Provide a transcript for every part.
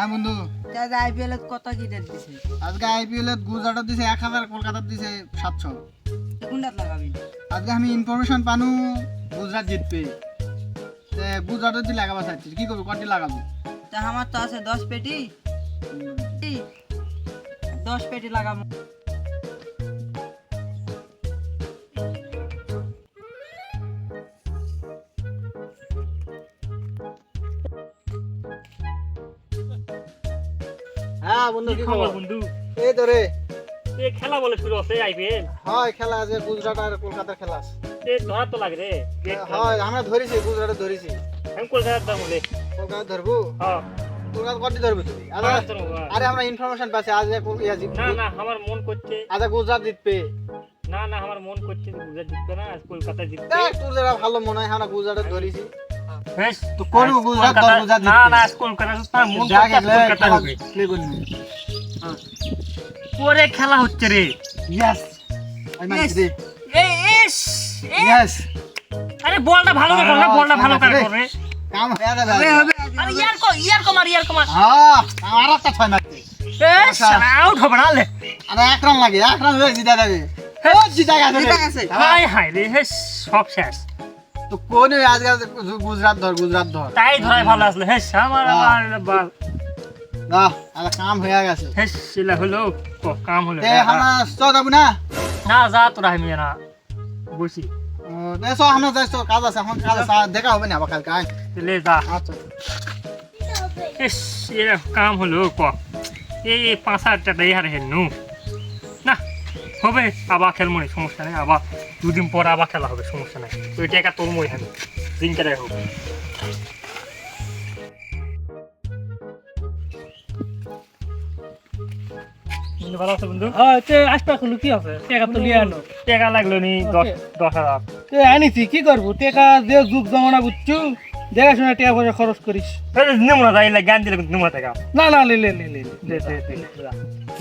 হ্যাঁ বন্ধু, আজ আইপিএল এর কত কি রেট দিছে? আজকে আইপিএল এর গুজরাট দিছে 1000, কলকাতা দিছে 700। কোনটা লাগাবি? আজকে আমি ইনফরমেশন পানু গুজরাট জিতবে। তে গুজরাট দি লাগাবা চাইছি, কি করব, কোনটি লাগাবো? তা আমার তো আছে 10 পেটি। 10 পেটি লাগাবো। হ্যাঁ বন্ধু, কি খবর বন্ধু? এই তো রে, এই খেলা বলে শুরু আছে আইপিএল। হয় খেলা আছে, গুজরাট আর কলকাতার খেলা আছে। এই ধরা তো লাগে রে। হয় আমরা ধরেছি, গুজরাটে ধরেছি। আমি কলকাতার দাম বলে। কলকাতা ধরবো? হ্যাঁ। কলকাতা কোনটি ধরবি তুই? আরে আমরা ইনফরমেশন পাচ্ছি আজ ইয়া জিতবে। না না, আমার মন করছে। আজ গুজরাট জিতবে। না না, আমার মন করছে গুজরাট জিতবে না, আজ কলকাতা জিতবে। দেখ তোর যেটা ভালো মনে হয়, আমরা গুজরাটে ধরেছি। বেশ তো করবো গুজরাট ধর, গুজরাট না জিতবে। না, আজ কলকাতা জিতবে, আমার মন করছে আজ কলকাতা হবে। প্লে করবি। পরে খেলা হচ্ছে রে। ইয়েস, আই মানছি রে। এই ইস ইয়েস, আরে বলটা ভালো করে না, বলটা ভালো করে করে। কাম হয়ে যাবে। হবে হবে। আরে ইয়ার কো মার। হ্যাঁ, আর একটা ছয় মারতে। বেশ আউট হবে না লে। আরে এক রান লাগে, এক রান হয়ে জিতা যাবে। ও জিতা গেছে রে। জিতা গেছে। হাই হাই রে, হে সব শেষ। তো কোন আজকে গুজরাট ধর, গুজরাট ধর। তাই ধরাই ভালো আসলে, হে আমার বাল। না, আরে কাম হয়ে গেছে। হে শিলা হলো, কাম হলো। এ আমরা চল যাবো না? না যা তোরা আমি না বসি। এসো, আমরা যাই, তো কাজ আছে, এখন কাজ আছে, দেখা হবে না আবার কালকে। আয়। লে যা। আচ্ছা। ইস এরা কাম হলো এই 5-8 টাকা ইয়ার হেনু না হবে, আবার খেলবো না, সমস্যা নেই, আবার দুদিন পর আবার খেলা হবে, সমস্যা নাই। ওই টাকা তোর মই হেন দিন কেটে হোক। ভালো আছে বন্ধু? আসপা করলো কি আছে টাকা তো লিয়ে আনো টাকা লাগলো নি 10,000। আনিছি কি করবো টাকা যে যুগ জমানা বুঝছো দেখাশোনা টাকা পয়সা খরচ করিস নিমো না, যাই জ্ঞান দিলে নিমো টাকা। না না লে লে লে লে দে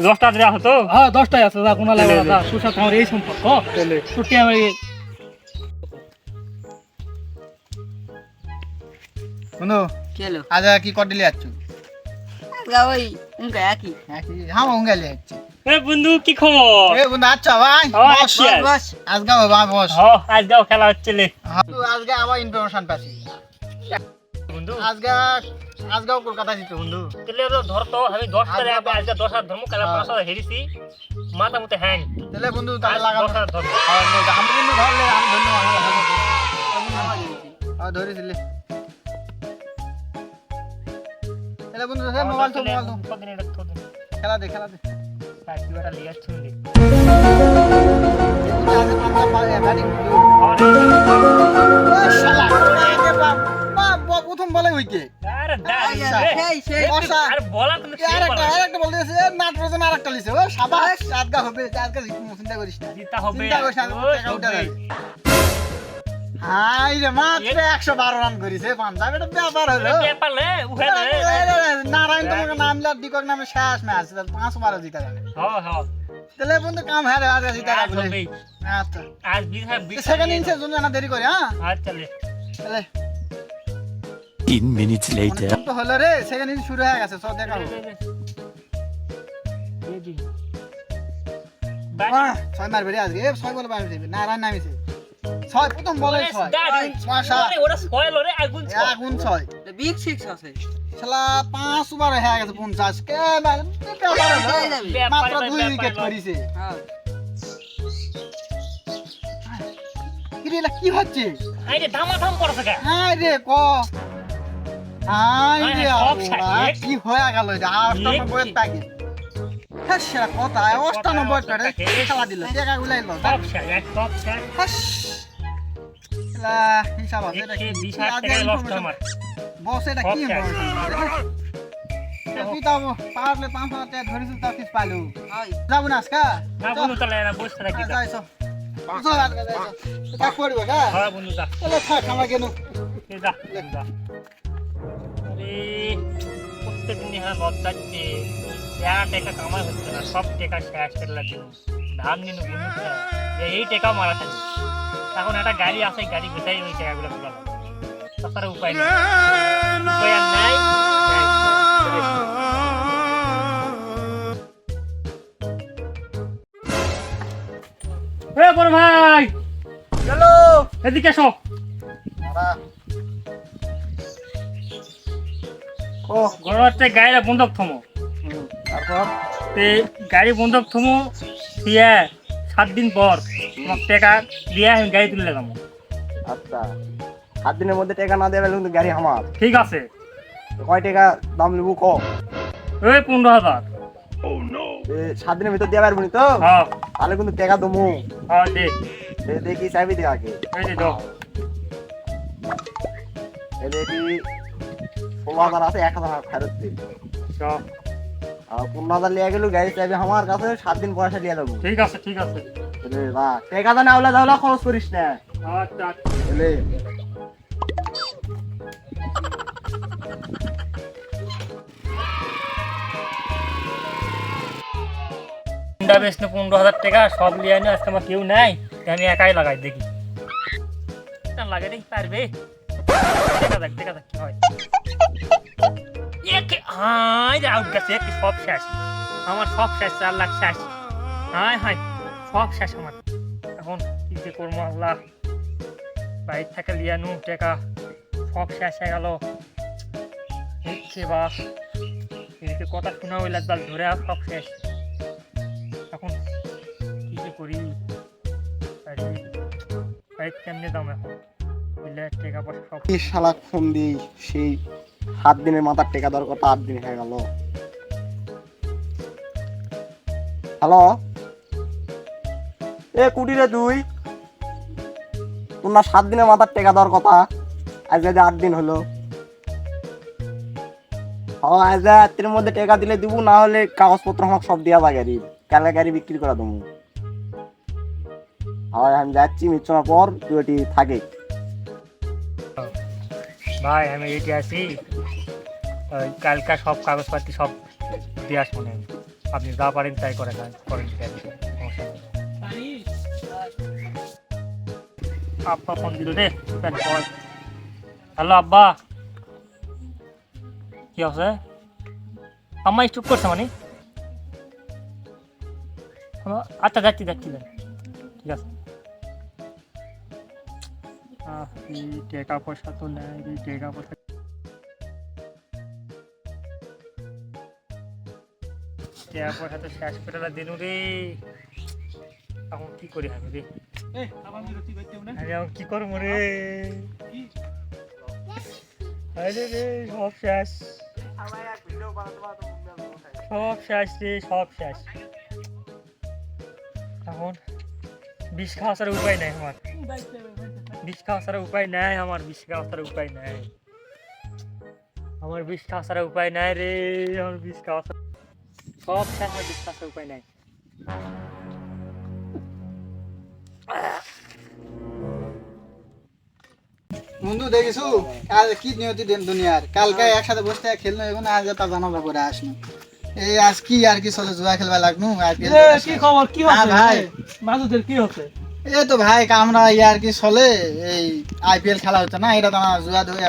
10টা দেওয়া হতো। হ্যাঁ 10টাই আছে যা কোনা লাগবে যা তোর সাথে আমার এই সম্পর্ক ছুটি আমার বন্ধু, কেলো আজ কি কর দিলে যাচ্ছ? আজকে ওই উনকা একই। হ্যাঁ উঙ্গালি যাচ্ছি। এ বন্ধু কি খবর? এ বন্ধু আচ্ছা ভাই, বস। Yes. বস আজকে হবে ভাই, বস। আজকেও খেলা হচ্ছে লে আজকে আবার ইনফরমেশন পাচ্ছি। বন্ধু। আজকেও কলকাতা জিতবে বন্ধু। তাহলে তো ধরতো আমি 10টা আজকে 10,000 ধর্ম খেলা 5,000 হেরিছি, মাথা মুতে হ্যাং। তাহলে বন্ধু তাহলে লাগাবো। 10,000 ধর্ম। আমি কিন্তু ধরলে আমি ধরেছিলি। তাহলে বন্ধু মোবাইল তো কদিন এটা তো খেলা দে। সাইকেলটা লিয়ে আসছি নি। প্রথম বলে উইকে আরে দাঁড়ি সেই আরে বলা তুমি কি বলা? আরেকটা বলতে নাটরজন আরেকটা লিছে। ও সাবাস, আজকে হবে, আজকে চিন্তা করিস না। জিতা হবে। চিন্তা করিস না, ও, টাকা উঠে হবে। যাবে। হাই রে, মাত্র 112 রান করেছে পাঞ্জাব, এটা ব্যাপার হলো। ব্যাপার লে উহে দে। নারায়ণ তোমাকে নাম লিয়া ডিকক নামে শেষ ম্যাচ 5-12 জিতা যাবে। হ্যাঁ তাহলে বন্ধু কাম হ্যাঁ রে, আজকে জিতা আজ যাবে। হবে। আচ্ছা, আজ বিধা সেকেন্ড ইনিংসের জন্য না দেরি করে। হ্যাঁ আচ্ছা লে। তাহলে 10 minutes later. তো হলো রে, সেকেন্ড ইনিংস শুরু হয়ে গেছে, সব দেখা হবে। ছয় মারবে রে আজকে, 6 বলে মারবে নারায়ণ নামিছে। 6 প্রথম বলে 6 ওরা ছয় লরে আগুন ছয়। আগুন 6 বিগ সিক্স আছে। শালা 5 ওভার হয়ে গেছে 50 কে মাত্র 2 উইকেট করেছে। হ্যাঁ কি হচ্ছে? আইরে ধামাধাম করছে কা। হাই রে ক হাই রে সব আল্লাহ, শেষ। কি হয়ে গেল এটা? 98 প্যাকেট। হ্যাঁ সেরা কথা, 98 প্যাকেট খেলা দিল, টাকা গুলাই লো। সব শেষ, সব শেষ। হাস লা হিসাব আছে এটা কি? 20,000 টাকা লস আমার। বস এটা কি ইনফরমেশন? তুই তো পারলে 5,000 টাকা ধরিস, তাও কিছু পাইলো। হয় যাবো না আজকে? না বন্ধু তাহলে না বসে রাখি। যাইছো চল আজকে যাইছো, তা করবো হ্যাঁ? হ্যাঁ বন্ধু যা। তাহলে থাক, আমরা কেন এ যা যা। আরে প্রত্যেকদিন হ্যাঁ লস যাচ্ছে, 1 টাকা কামাই হচ্ছে না, সব টাকা শেষ করে লাগছে। ধান নিন বন্ধু, এই টাকা মারা থাকে। এখন একটা গাড়ি আছে, গাড়ি বেচাই ওই টাকাগুলো তোলা তাছাড়া উপায় নেই, উপায় আর নাই। এ বড় ভাই চলো এদিকে এসো। ও ঘরে গাড়িটা বন্ধক থমো। তারপর তে গাড়ি বন্ধক থমো দিয়ে 7 দিন পর তোমার টাকা দিয়ে আমি গাড়ি তুলে যাবো। আচ্ছা 7 দিনের মধ্যে টাকা না দেবে কিন্তু গাড়ি আমার। ঠিক আছে। কয় টাকা দাম নেবো ক? ওই 15,000। 7 দিনের ভিতর দিয়ে পারবো নি তো? হ্যাঁ তাহলে কিন্তু টাকা দেবো। হ্যাঁ দে দেখি চাবি দে আগে। এই যে দাও। দেখি 16,000 আছে, 1,000 ফেরত দিন। দাও। আর 15,000 লিয়ে গেল, গাড়ি চাবি আমার কাছে, 7 দিন পয়সা লিয়ে যাবো। ঠিক আছে ঠিক আছে। টাকা তো না হলে তাহলে খরচ করিস না। আচ্ছা এলে হুন্ডা বেচলে 15,000 টাকা সব লিয়ে আনি, আজকে আমার কেউ নাই, আমি একাই লাগাই দেখি লাগে দেখি পারবে। দেখা যাক কি হয়। আউট গেছে, সব শেষ আমার, সব শেষ, 4 লাখ শেষ। হায় হায় সব শেষ আমার। এখন কি যে করবো আল্লাহ, বাইর থেকে লিয়ে আনু টাকা, সব শেষ হয়ে গেল। দেখছে বাস এদিকে কথা শোনা হইলে একবার ধরে আর সব শেষ। এখন কি যে করি, বাইক কেমনে দাম এখন বুঝলে, টাকা পয়সা সব। কি শালা ফোন দিই, সেই 7 দিনের মাথার টাকা দেওয়ার কথা 8 দিন হয়ে গেল। হ্যালো, এ কুটি রে তুই, তোর না 7 দিনের মাথার টাকা দেওয়ার কথা, আজ 8 দিন হলো। হ্যাঁ আজ রাতের মধ্যে টাকা দিলে দিব, না হলে কাগজপত্র আমাকে সব দেওয়া যায়, গাড়ি কালে গাড়ি বিক্রি করা দেবো। হয় আমি যাচ্ছি, মিচ্ছনা পর তুই ওটি থাকে। ভাই আমি এটি আছি, কালকা সব কাগজপাতি সব দিয়ে আসবো না, আপনি যা পারেন তাই করে করেন। আব্বা ফোন দিল রে। হ্যালো আব্বা, কি আছে? আম্মা চুপ করছে মানে? আচ্ছা যাচ্ছি যাচ্ছি, ঠিক আছে। টাকা পয়সা তো নেই, টাকা পয়সা তো শেষ করে দিন রে। এখন কি করি আমি রে, আমি এখন কি করবো রে? আরে রে সব শেষ, সব শেষ রে, সব শেষ। এখন বিষ খাওয়া ছাড়া উপায় নাই আমার, বিষ খাওয়া ছাড়া উপায় নাই আমার, বিষ খাওয়া ছাড়া উপায় নাই আমার, বিষ খাওয়া ছাড়া উপায় নাই রে আমার, বিষ খাওয়া ছাড়া সব শেষ, আমার বিষ খাওয়া ছাড়া উপায় নাই। বন্ধু দেখিছু আজ কি নিয়তি দেন দুনিয়ার, কালকে একসাথে বসে খেলনো, এখন আজ তা জানাজা করে আসনো। এই আজ কি আর কি চলে, জুয়া খেলবা লাগনু। কি খবর, কি হ্যাঁ হচ্ছে ভাই, মাদুদের কি হচ্ছে? এই তো ভাই আমরা ইয়ার কি চলে, এই IPL খেলা হচ্ছে না, এটা তো আমরা জুয়া ধরে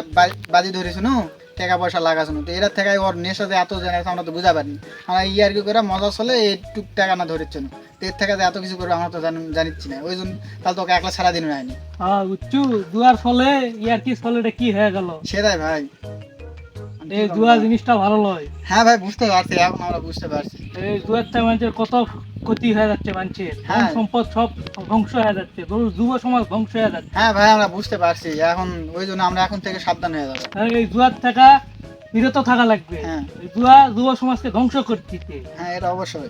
বাজি ধরেছি নু, টাকা পয়সা লাগাছো, তো এটার থেকে ওর নেশা যে এত জেনে আমরা তো বুঝা পারিনি। আমরা ইয়ার কি করে মজা চলে, এইটুক টাকা না ধরেছ না, তো এর থেকে যে এত কিছু করবো আমরা তো জানিচ্ছি না, ওই জন্য তাহলে তোকে একলা সারা দিন হয়নি। হ্যাঁ বুঝছু, জুয়ার ফলে ইয়ার কি ফলে এটা কি হয়ে গেল? সেটাই ভাই, এই জুয়া জিনিসটা ভালো নয়। হ্যাঁ ভাই বুঝতে পারছি, এখন আমরা বুঝতে পারছি। এই জুয়ারটা মানুষের কত ক্ষতি হয়ে যাচ্ছে, মানুষের হ্যাঁ। সম্পদ সব ধ্বংস হয়ে যাচ্ছে, যুব সমাজ ধ্বংস হয়ে যাচ্ছে। হ্যাঁ ভাই আমরা বুঝতে পারছি, এখন ওই জন্য আমরা এখন থেকে সাবধান হয়ে যাবো। এই জুয়ার থেকে বিরত থাকা লাগবে। হ্যাঁ। এই জুয়া যুব সমাজকে ধ্বংস করতেছে। হ্যাঁ এটা অবশ্যই।